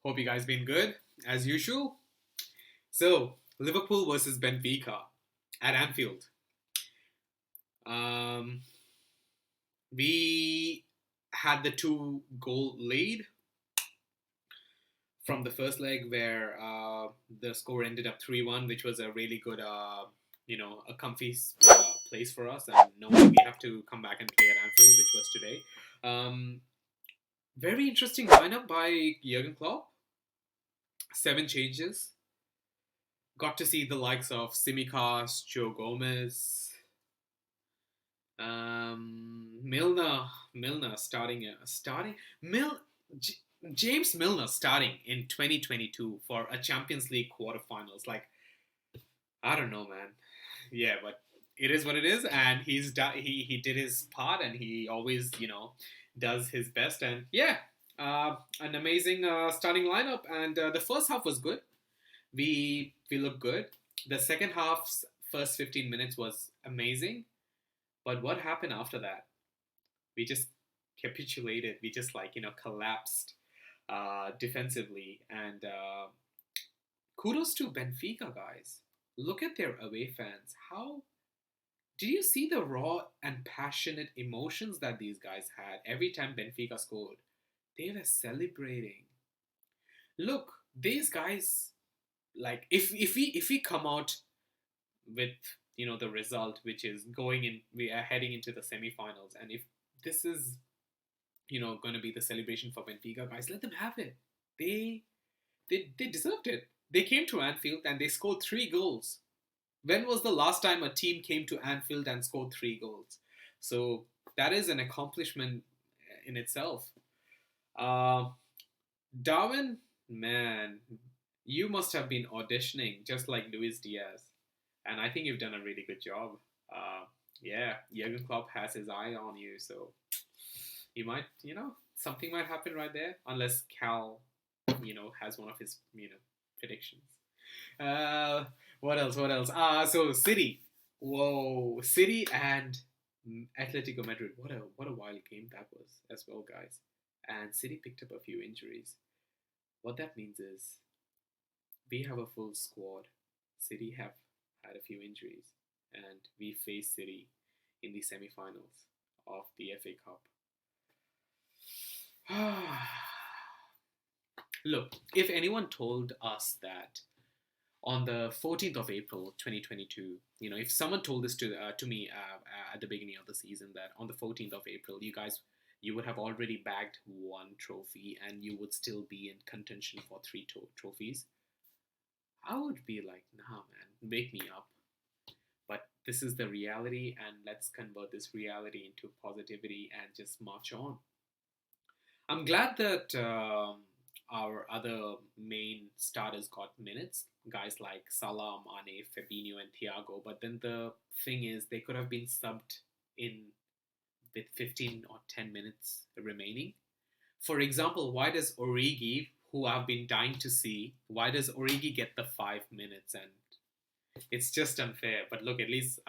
Hope you guys been good as usual. So, Liverpool versus Benfica at Anfield. Um, we had the two-goal lead from the first leg where the score ended up 3-1, which was a really good, a comfy place for us. And knowing we have to come back and play at Anfield, which was today. Um, Very interesting lineup by Jurgen Klopp. 7 changes. Got to see the likes of Simicast, Joe Gomez, Milner James Milner starting in 2022 for a Champions League quarterfinals. Like, I don't know, man. Yeah, but it is what it is, and he did his part, and he always does his best, and yeah, an amazing starting lineup, and the first half was good. We looked good. The second half's first 15 minutes was amazing, but what happened after that? We just capitulated. We just collapsed defensively, and kudos to Benfica guys. Look at their away fans. How did you see the raw and passionate emotions that these guys had every time Benfica scored? They were celebrating. Look, these guys, like, if we come out with the result, which is going in, we are heading into the semi-finals, and if this is going to be the celebration for Benfica guys, let them have it. They deserved it. They came to Anfield and they scored 3 goals. When was the last time a team came to Anfield and scored 3 goals? So that is an accomplishment in itself. Darwin, man, you must have been auditioning just like Luis Diaz, and I think you've done a really good job. Yeah, Jurgen Klopp has his eye on you, so you might, something might happen right there, unless Cal, has one of his, predictions. Uh, what else? What else? So City. Whoa, City and Atletico Madrid. What a wild game that was as well, guys. And City picked up a few injuries. What that means is we have a full squad. City have had a few injuries, and we face City in the semi-finals of the FA Cup. Look, if anyone told us that on the 14th of April 2022, if someone told this to me at the beginning of the season, that on the 14th of April you would have already bagged 1 trophy and you would still be in contention for 3 trophies, I would be like, nah, man, wake me up. But this is the reality, and let's convert this reality into positivity and just march on. I'm glad that our other main starters got minutes, guys like Salah, Mane, Fabinho, and Thiago. But then the thing is, they could have been subbed in with 15 or 10 minutes remaining. For example, why does Origi, who I've been dying to see, why does Origi get the 5 minutes? And it's just unfair. But look, at least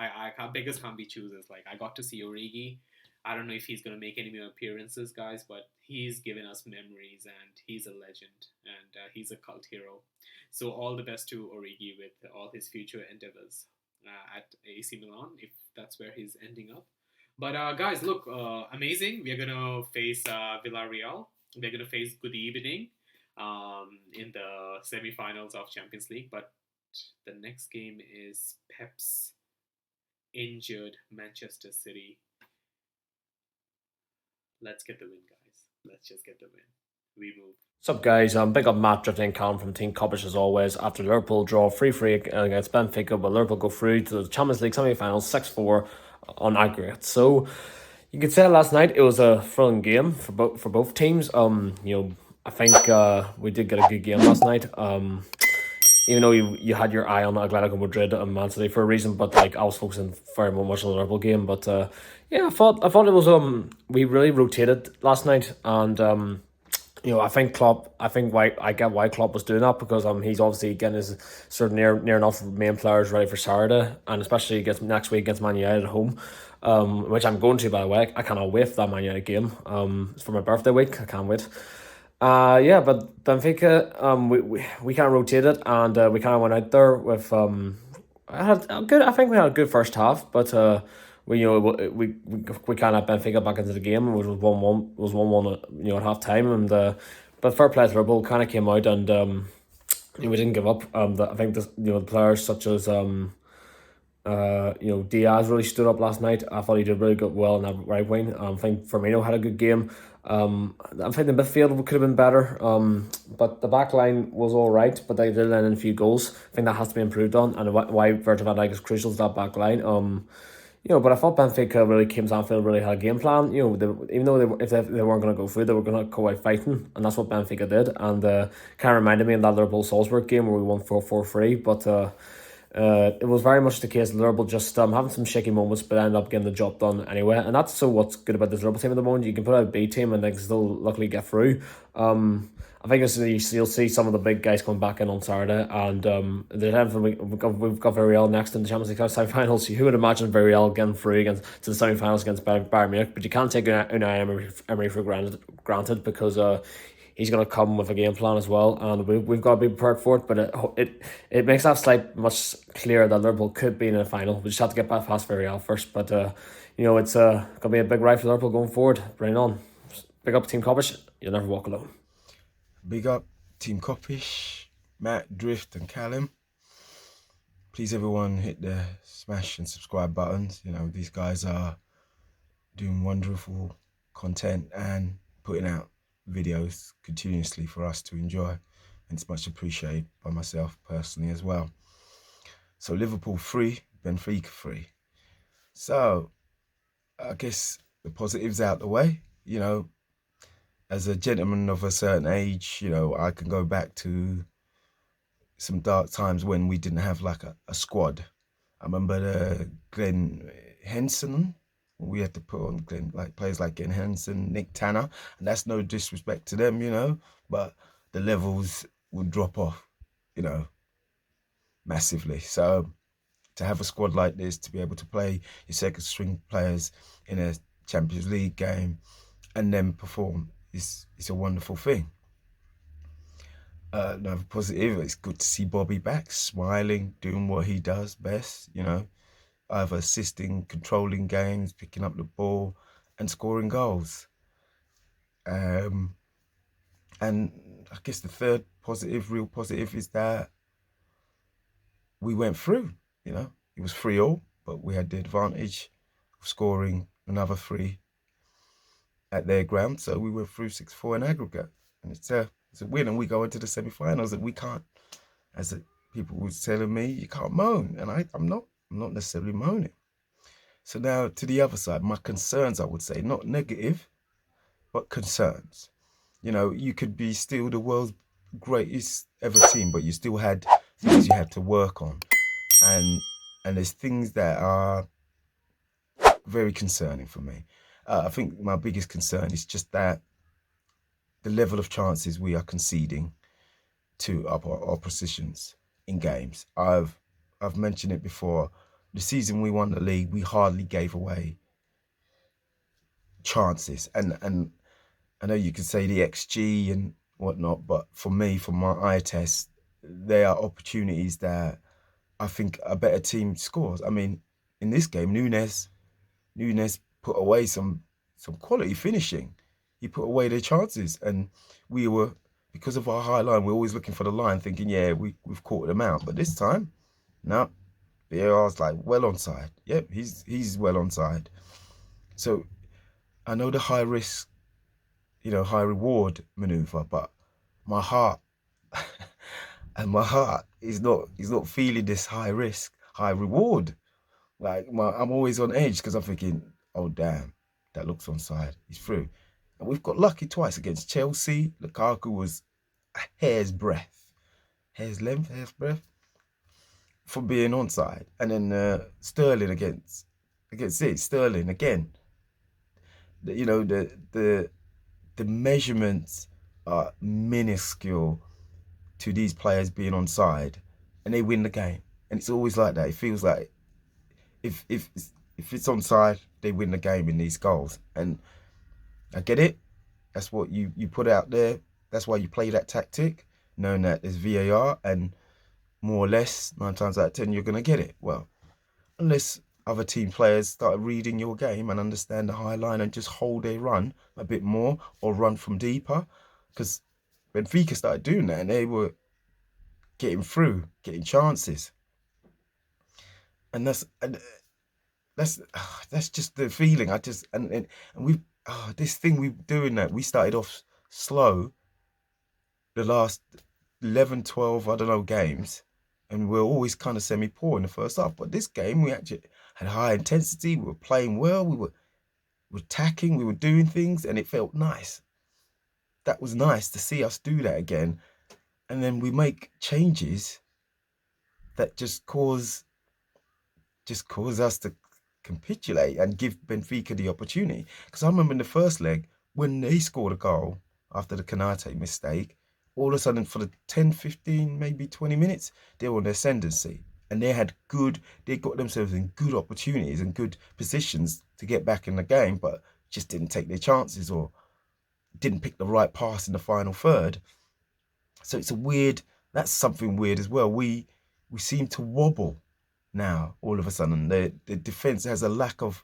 beggars can't be choosers. Like, I got to see Origi. I don't know if he's going to make any more appearances, guys, but he's given us memories, and he's a legend, and he's a cult hero. So all the best to Origi with all his future endeavors at AC Milan, if that's where he's ending up. But guys, look, amazing. We're going to face Villarreal. We're going to face Good Evening in the semi-finals of Champions League. But the next game is Pep's injured Manchester City. Let's get the win, guys. Let's just get the win. We move. What's up, guys? Big up Matt Drifting and Callum from Team Kopish as always. After Liverpool draw 3-3 against Benfica, but Liverpool go through to the Champions League semi-finals 6-4 on aggregate. So you could say last night it was a thrilling game for both teams. I think we did get a good game last night. Even though you had your eye on Atletico Madrid and Man City for a reason, but like I was focusing very much on the Liverpool game. But yeah, I thought it was we really rotated last night, and I think Klopp. I get why Klopp was doing that, because he's obviously getting his sort of near enough main players ready for Saturday, and especially against next week against Man United at home, which I'm going to, by the way. I cannot wait for that Man United game. It's for my birthday week. I can't wait. Yeah, but Benfica, we kind of rotated and we kind of went out there with I had a good. I think we had a good first half, but we we kind of Benfica back into the game, which was 1-1 at half time, and but fair play to Liverpool kind of came out and we didn't give up. I think the players such as Diaz really stood up last night. I thought he did really good well in that right wing. I think Firmino had a good game. I think the midfield could have been better. But the back line was all right, but they did let in a few goals. I think that has to be improved on, and why Virgil van Dijk is crucial to that back line. But I thought Benfica really came to Anfield, really had a game plan. Even though if they weren't going to go through, they were going to go out fighting, and that's what Benfica did. And kind of reminded me of that Liverpool Salzburg game where we won 4-3. But it was very much the case. Liverpool just having some shaky moments, but ended up getting the job done anyway. And that's so what's good about this Liverpool team at the moment. You can put out a B team and they can still luckily get through. I think you'll see some of the big guys coming back in on Saturday, and we've got Villarreal next in the Champions League semi-finals. Who would imagine Villarreal getting through to the semi-finals against Bayern Munich? But you can't take Unai Emery for granted because he's going to come with a game plan as well, and we've got to be prepared for it. But it makes that much clearer that Liverpool could be in a final. We just have to get past Villarreal first. But it's going to be a big ride for Liverpool going forward. Bring it on. Big up Team Kopish. You'll never walk alone. Big up Team Kop-Ish, Matt, Drift and Callum. Please everyone hit the smash and subscribe buttons. These guys are doing wonderful content and putting out videos continuously for us to enjoy, and it's much appreciated by myself personally as well. So Liverpool 3, Benfica 3. So I guess the positives out the way. As a gentleman of a certain age, I can go back to some dark times when we didn't have like a squad. I remember the Glenn Henson. We had to put on players like Glenn Henson, Nick Tanner, and that's no disrespect to them, but the levels would drop off, massively. So to have a squad like this, to be able to play your second string players in a Champions League game and then perform, it's a wonderful thing. Another positive, it's good to see Bobby back, smiling, doing what he does best, either assisting, controlling games, picking up the ball and scoring goals. And I guess the third real positive is that we went through, it was 3-3, but we had the advantage of scoring another 3 at their ground, so we went through 6-4 in aggregate, and it's a win, and we go into the semi-finals, and we can't, as people were telling me, you can't moan, and I'm not necessarily moaning. So now to the other side, my concerns, I would say, not negative, but concerns. You could be still the world's greatest ever team, but you still had things you had to work on, and there's things that are very concerning for me. I think my biggest concern is just that the level of chances we are conceding to our oppositions in games. I've mentioned it before. The season we won the league, we hardly gave away chances. And I know you can say the XG and whatnot, but for me, from my eye test, there are opportunities that I think a better team scores. I mean, in this game, Nunes put away some quality finishing. He put away their chances, and we were, because of our high line, we're always looking for the line, thinking, yeah, we've caught them out. But this time, no, VAR's like well onside. Yep, he's well onside. So I know the high risk, high reward maneuver, but my heart and my heart is not feeling this high risk, high reward. I'm always on edge because I'm thinking, oh damn, that looks onside. He's through. And we've got lucky twice against Chelsea. Lukaku was a hair's breadth from being onside. And then Sterling against it. Sterling again. The measurements are minuscule to these players being onside, and they win the game. And it's always like that. It feels like if it's onside, they win the game in these goals. And I get it. That's what you put out there. That's why you play that tactic, knowing that there's VAR and more or less 9 times out of 10 you're going to get it. Well, unless other team players start reading your game and understand the high line and just hold their run a bit more or run from deeper, because Benfica started doing that and they were getting through, getting chances, and that's just the feeling. I just and we this thing we doing that we started off slow the last 11, 12, I don't know, games, and we're always kind of semi-poor in the first half. But this game, we actually had high intensity. We were playing well. We were attacking. We were doing things, and it felt nice. That was nice to see us do that again. And then we make changes that just cause us to capitulate and give Benfica the opportunity. Because I remember in the first leg, when they scored a goal after the Kanate mistake, all of a sudden for the 10, 15, maybe 20 minutes, they were on the ascendancy. And they got themselves in good opportunities and good positions to get back in the game, but just didn't take their chances or didn't pick the right pass in the final third. So that's something weird as well. We seem to wobble now all of a sudden. The defence has a lack of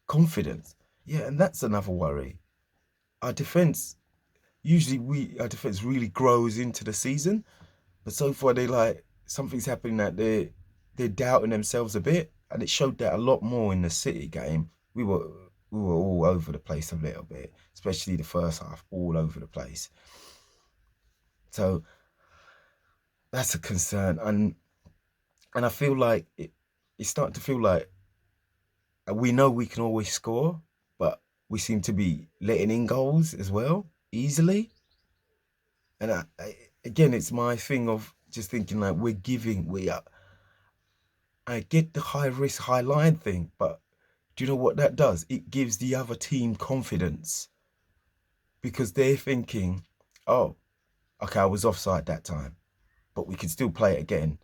confidence. Yeah, and that's another worry. Our defence really grows into the season, but so far something's happening that they're doubting themselves a bit, and it showed that a lot more in the City game. We were all over the place a little bit, especially the first half, all over the place. So that's a concern, and I feel like it's starting to feel like we know we can always score, but we seem to be letting in goals as well easily. And again, it's my thing of just thinking like I get the high risk, high line thing, but do you know what that does? It gives the other team confidence, because they're thinking, oh, okay, I was offside that time, but we can still play it again,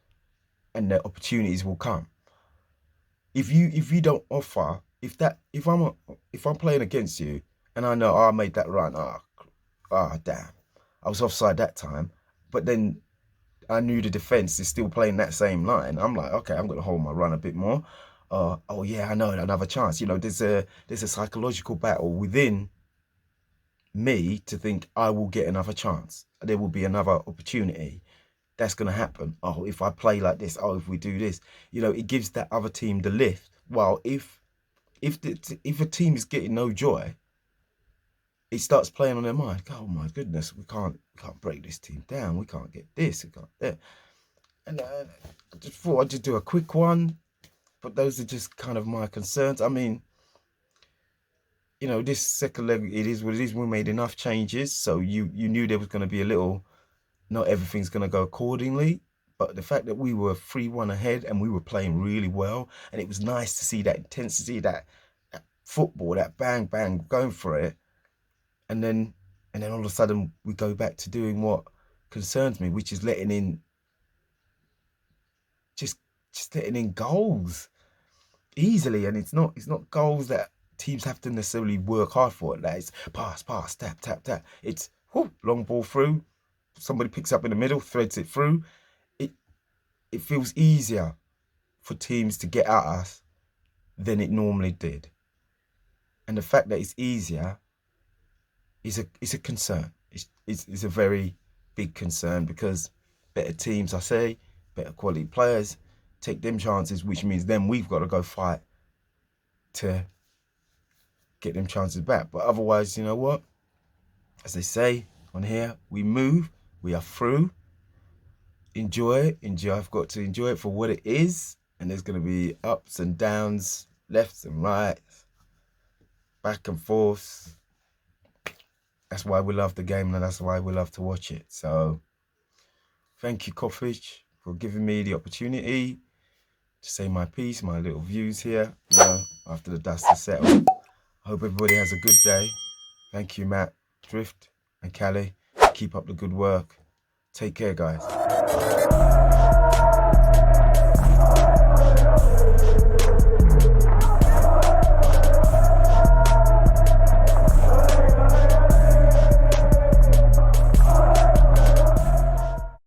and the opportunities will come. If you don't offer, if I'm playing against you and I know I made that run, damn, I was offside that time, but then I knew the defense is still playing that same line. I'm like, okay, I'm gonna hold my run a bit more. Oh yeah, I know, another chance. There's a psychological battle within me to think I will get another chance. There will be another opportunity. That's gonna happen. Oh, if I play like this. Oh, if we do this, it gives that other team the lift. Well, if a team is getting no joy, it starts playing on their mind. Oh my goodness, we can't break this team down. We can't get this. We can't that. And I just thought I'd just do a quick one. But those are just kind of my concerns. I mean, this second leg, it is what it is. We made enough changes, so you knew there was going to be a little. Not everything's going to go accordingly, but the fact that we were 3-1 ahead and we were playing really well, and it was nice to see that intensity, that football, that bang bang, going for it, and then all of a sudden we go back to doing what concerns me, which is letting in just letting in goals easily, and it's not goals that teams have to necessarily work hard for. Like it's pass, tap, tap, tap. It's long ball through. Somebody picks up in the middle, threads it through. It feels easier for teams to get at us than it normally did. And the fact that it's easier is a concern. It's a very big concern, because better teams, I say, better quality players, take them chances, which means then we've got to go fight to get them chances back. But otherwise, you know what? As they say on here, we move. We are through. Enjoy. I've got to enjoy it for what it is. And there's going to be ups and downs, lefts and rights, back and forth. That's why we love the game, and that's why we love to watch it. So thank you, Kopish, for giving me the opportunity to say my piece, my little views here, after the dust is settled. I hope everybody has a good day. Thank you, Matt, Drift, and Callie. Keep up the good work. Take care, guys.